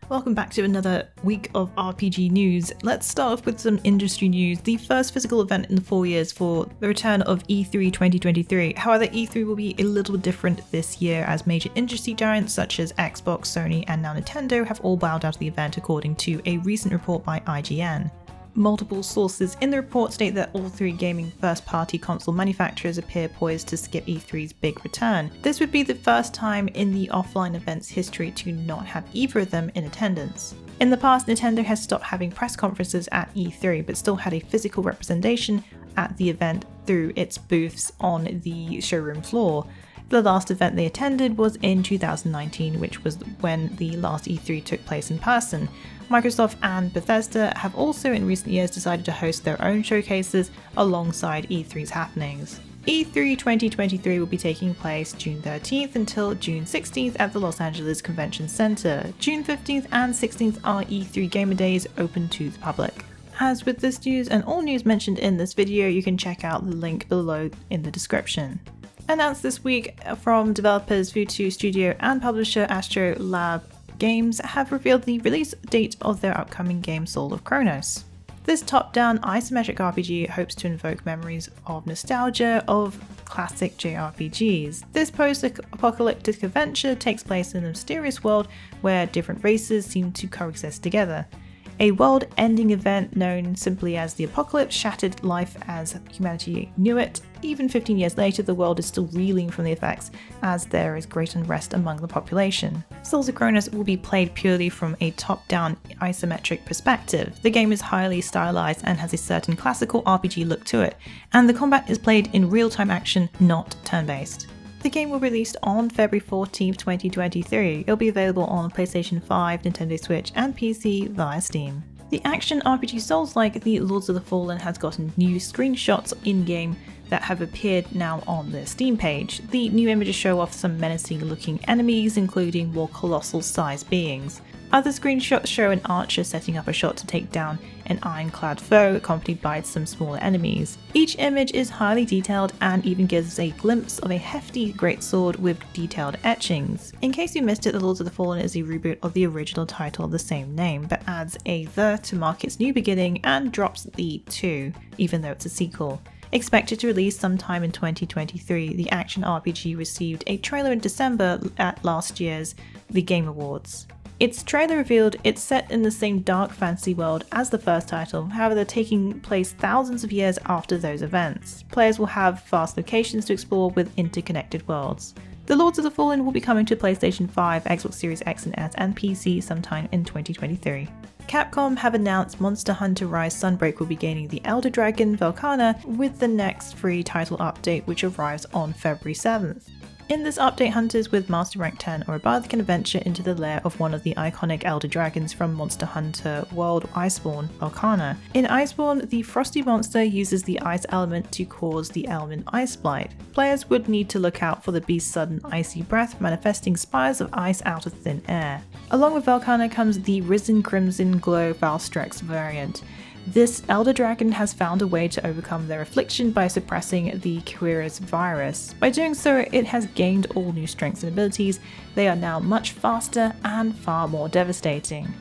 Welcome back to another week of RPG news. Let's start off with some industry news. The first physical event in 4 years for the return of E3 2023. However, E3 will be a little different this year as major industry giants such as Xbox, Sony and now Nintendo have all bowed out of the event according to a recent report by IGN. Multiple sources in the report state that all three gaming first-party console manufacturers appear poised to skip E3's big return. This would be the first time in the offline event's history to not have either of them in attendance. In the past, Nintendo has stopped having press conferences at E3 but still had a physical representation at the event through its booths on the showroom floor. The last event they attended was in 2019, which was when the last E3 took place in person. Microsoft and Bethesda have also in recent years decided to host their own showcases alongside E3's happenings. E3 2023 will be taking place June 13th until June 16th at the Los Angeles Convention Center. June 15th and 16th are E3 Gamer Days open to the public. As with this news and all news mentioned in this video, you can check out the link below in the description. Announced this week from developers Vutu Studio and publisher Astrolab Games have revealed the release date of their upcoming game Soul of Chronos. This top-down isometric RPG hopes to invoke memories of nostalgia of classic JRPGs. This post-apocalyptic adventure takes place in a mysterious world where different races seem to coexist together. A world-ending event known simply as the Apocalypse shattered life as humanity knew it. Even 15 years later, the world is still reeling from the effects as there is great unrest among the population. Souls of Chronos will be played purely from a top-down isometric perspective. The game is highly stylized and has a certain classical RPG look to it, and the combat is played in real-time action, not turn-based. The game will be released on February 14th, 2023. It'll be available on PlayStation 5, Nintendo Switch, and PC via Steam. The action RPG Souls like the Lords of the Fallen has gotten new screenshots in-game that have appeared now on the Steam page. The new images show off some menacing looking enemies, including more colossal sized beings. Other screenshots show an archer setting up a shot to take down an ironclad foe accompanied by some smaller enemies. Each image is highly detailed and even gives a glimpse of a hefty greatsword with detailed etchings. In case you missed it, The Lords of the Fallen is a reboot of the original title of the same name, but adds a "the" to mark its new beginning and drops the "to", even though it's a sequel. Expected to release sometime in 2023, the action RPG received a trailer in December at last year's The Game Awards. Its trailer revealed it's set in the same dark fantasy world as the first title, however they're taking place thousands of years after those events. Players will have vast locations to explore with interconnected worlds. The Lords of the Fallen will be coming to PlayStation 5, Xbox Series X and S and PC sometime in 2023. Capcom have announced Monster Hunter Rise Sunbreak will be gaining the Elder Dragon Velkana with the next free title update, which arrives on February 7th. In this update, hunters with Master Rank 10 or above can venture into the lair of one of the iconic Elder Dragons from Monster Hunter World Iceborne, Velkana. In Iceborne, the frosty monster uses the ice element to cause the element Ice Blight. Players would need to look out for the beast's sudden icy breath, manifesting spires of ice out of thin air. Along with Velkana comes the Risen Crimson Glow Valstrex variant. This Elder Dragon has found a way to overcome their affliction by suppressing the Quirus virus. By doing so, it has gained all new strengths and abilities. They are now much faster and far more devastating.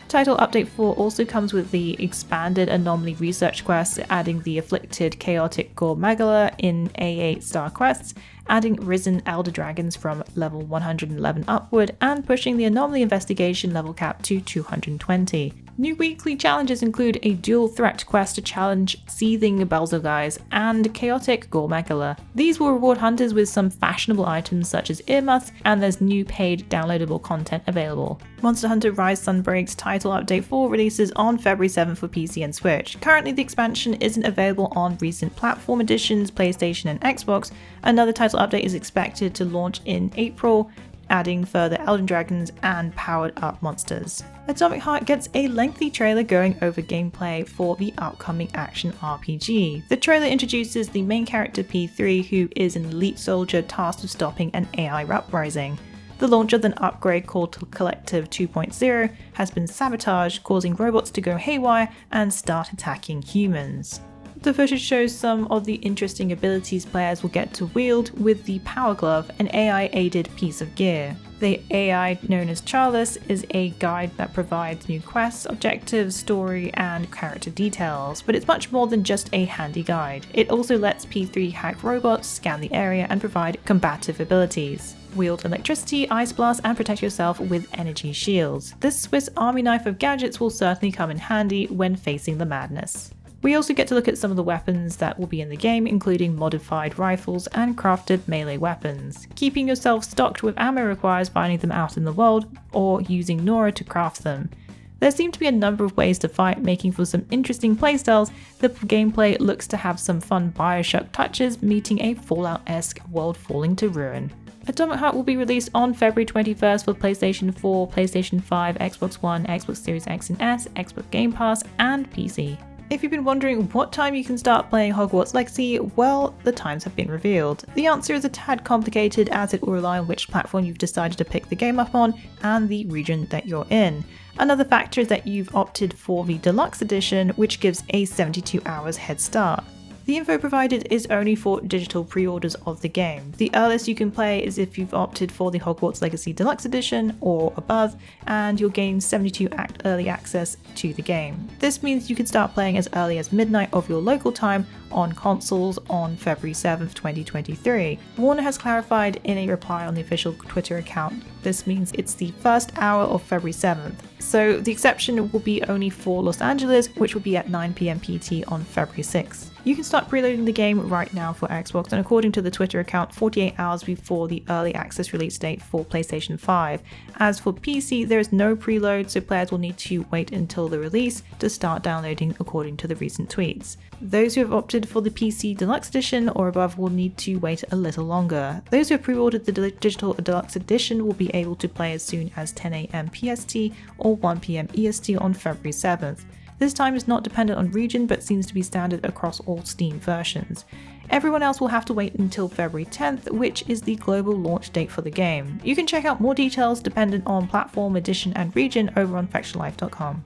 Title Update 4 also comes with the expanded Anomaly Research quest, adding the Afflicted Chaotic Gore Magala in A8 star quests, adding Risen Elder Dragons from level 111 upward, and pushing the Anomaly Investigation level cap to 220. New weekly challenges include a dual threat quest to challenge Seething Belzoguys and Chaotic Gore Magala. These will reward hunters with some fashionable items such as earmuffs, and there's new paid downloadable content available. Monster Hunter Rise Sunbreak's Title Update 4 releases on February 7th for PC and Switch. Currently, the expansion isn't available on recent platform editions, PlayStation and Xbox. Another title update is expected to launch in April, adding further Elden Dragons and powered up monsters. Atomic Heart gets a lengthy trailer going over gameplay for the upcoming action RPG. The trailer introduces the main character P3, who is an elite soldier tasked with stopping an AI uprising. The launch of an upgrade called Collective 2.0 has been sabotaged, causing robots to go haywire and start attacking humans. The footage shows some of the interesting abilities players will get to wield with the Power Glove, an AI-aided piece of gear. The AI known as Charles is a guide that provides new quests, objectives, story, and character details, but it's much more than just a handy guide. It also lets P3 hack robots, scan the area, and provide combative abilities. Wield electricity, ice blast, and protect yourself with energy shields. This Swiss army knife of gadgets will certainly come in handy when facing the madness. We also get to look at some of the weapons that will be in the game, including modified rifles and crafted melee weapons. Keeping yourself stocked with ammo requires finding them out in the world or using Nora to craft them. There seem to be a number of ways to fight, making for some interesting playstyles. The gameplay looks to have some fun Bioshock touches, meeting a Fallout-esque world falling to ruin. Atomic Heart will be released on February 21st for PlayStation 4, PlayStation 5, Xbox One, Xbox Series X and S, Xbox Game Pass, and PC. If you've been wondering what time you can start playing Hogwarts Legacy, well, the times have been revealed. The answer is a tad complicated as it will rely on which platform you've decided to pick the game up on and the region that you're in. Another factor is that you've opted for the Deluxe Edition, which gives a 72 hours head start. The info provided is only for digital pre-orders of the game. The earliest you can play is if you've opted for the Hogwarts Legacy Deluxe Edition or above, and you'll gain 72 early access to the game. This means you can start playing as early as midnight of your local time on consoles on February 7th, 2023. Warner has clarified in a reply on the official Twitter account. This means it's the first hour of February 7th. So the exception will be only for Los Angeles, which will be at 9 PM PT on February 6th. You can start preloading the game right now for Xbox, and according to the Twitter account, 48 hours before the early access release date for PlayStation 5. As for PC, there is no preload, so players will need to wait until the release to start downloading according to the recent tweets. Those who have opted for the PC Deluxe Edition or above will need to wait a little longer. Those who have pre-ordered the digital Deluxe Edition will be able to play as soon as 10 AM PST or 1 PM EST on February 7th. This time is not dependent on region but seems to be standard across all Steam versions. Everyone else will have to wait until February 10th, which is the global launch date for the game. You can check out more details dependent on platform, edition, and region over on Fextralife.com.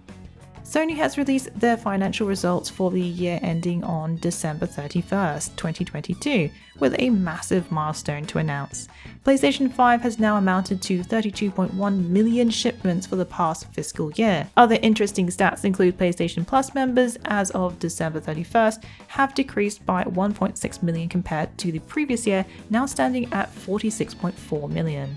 Sony has released their financial results for the year ending on December 31st, 2022, with a massive milestone to announce. PlayStation 5 has now amounted to 32.1 million shipments for the past fiscal year. Other interesting stats include PlayStation Plus members, as of December 31st, have decreased by 1.6 million compared to the previous year, now standing at 46.4 million.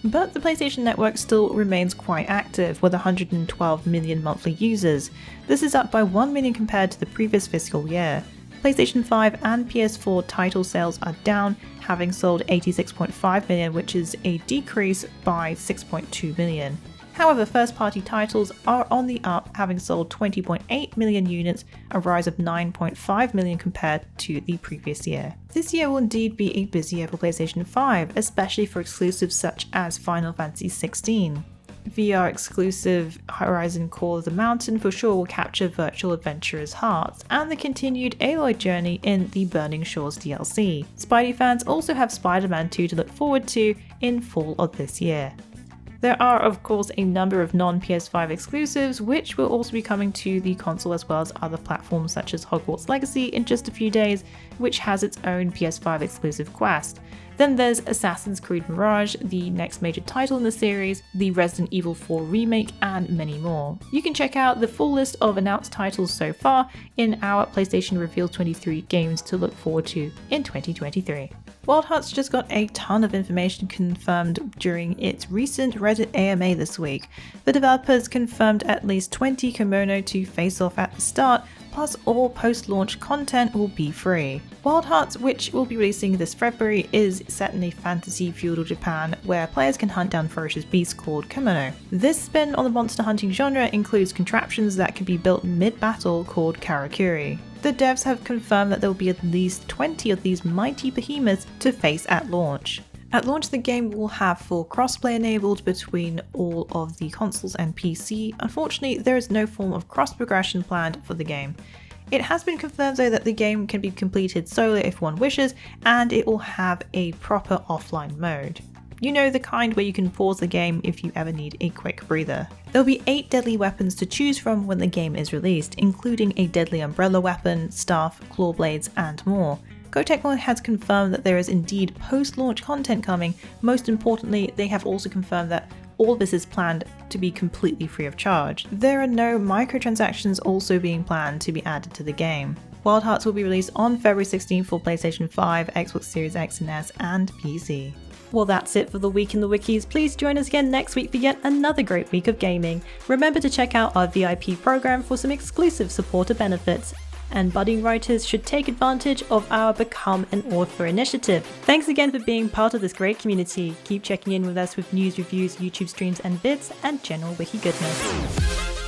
But the PlayStation Network still remains quite active, with 112 million monthly users. This is up by 1 million compared to the previous fiscal year. PlayStation 5 and PS4 title sales are down, having sold 86.5 million, which is a decrease by 6.2 million. However, first-party titles are on the up, having sold 20.8 million units, a rise of 9.5 million compared to the previous year. This year will indeed be a busy year for PlayStation 5, especially for exclusives such as Final Fantasy XVI. VR exclusive Horizon Call of the Mountain for sure will capture virtual adventurers' hearts, and the continued Aloy journey in the Burning Shores DLC. Spidey fans also have Spider-Man 2 to look forward to in fall of this year. There are of course a number of non-PS5 exclusives which will also be coming to the console as well as other platforms such as Hogwarts Legacy in just a few days, which has its own PS5 exclusive quest. Then there's Assassin's Creed Mirage, the next major title in the series, the Resident Evil 4 remake, and many more. You can check out the full list of announced titles so far in our PlayStation Reveal 23 games to look forward to in 2023. WildHearts just got a ton of information confirmed during its recent Reddit AMA this week. The developers confirmed at least 20 Kemono to face off at the start, plus all post-launch content will be free. WildHearts, which will be releasing this February, is set in a fantasy feudal Japan where players can hunt down ferocious beasts called Kemono. This spin on the monster hunting genre includes contraptions that can be built mid-battle called karakuri. The devs have confirmed that there will be at least 20 of these mighty behemoths to face at launch. At launch, the game will have full crossplay enabled between all of the consoles and PC. Unfortunately, there is no form of cross-progression planned for the game. It has been confirmed though that the game can be completed solo if one wishes, and it will have a proper offline mode. You know, the kind where you can pause the game if you ever need a quick breather. There'll be 8 deadly weapons to choose from when the game is released, including a deadly umbrella weapon, staff, claw blades, and more. Koei Tecmo has confirmed that there is indeed post-launch content coming. Most importantly, they have also confirmed that all this is planned to be completely free of charge. There are no microtransactions also being planned to be added to the game. WildHearts will be released on February 16th for PlayStation 5, Xbox Series X and S, and PC. Well, that's it for the Week in the Wikis. Please join us again next week for yet another great week of gaming. Remember to check out our VIP program for some exclusive supporter benefits. And budding writers should take advantage of our Become an Author initiative. Thanks again for being part of this great community. Keep checking in with us with news, reviews, YouTube streams and vids, and general wiki goodness.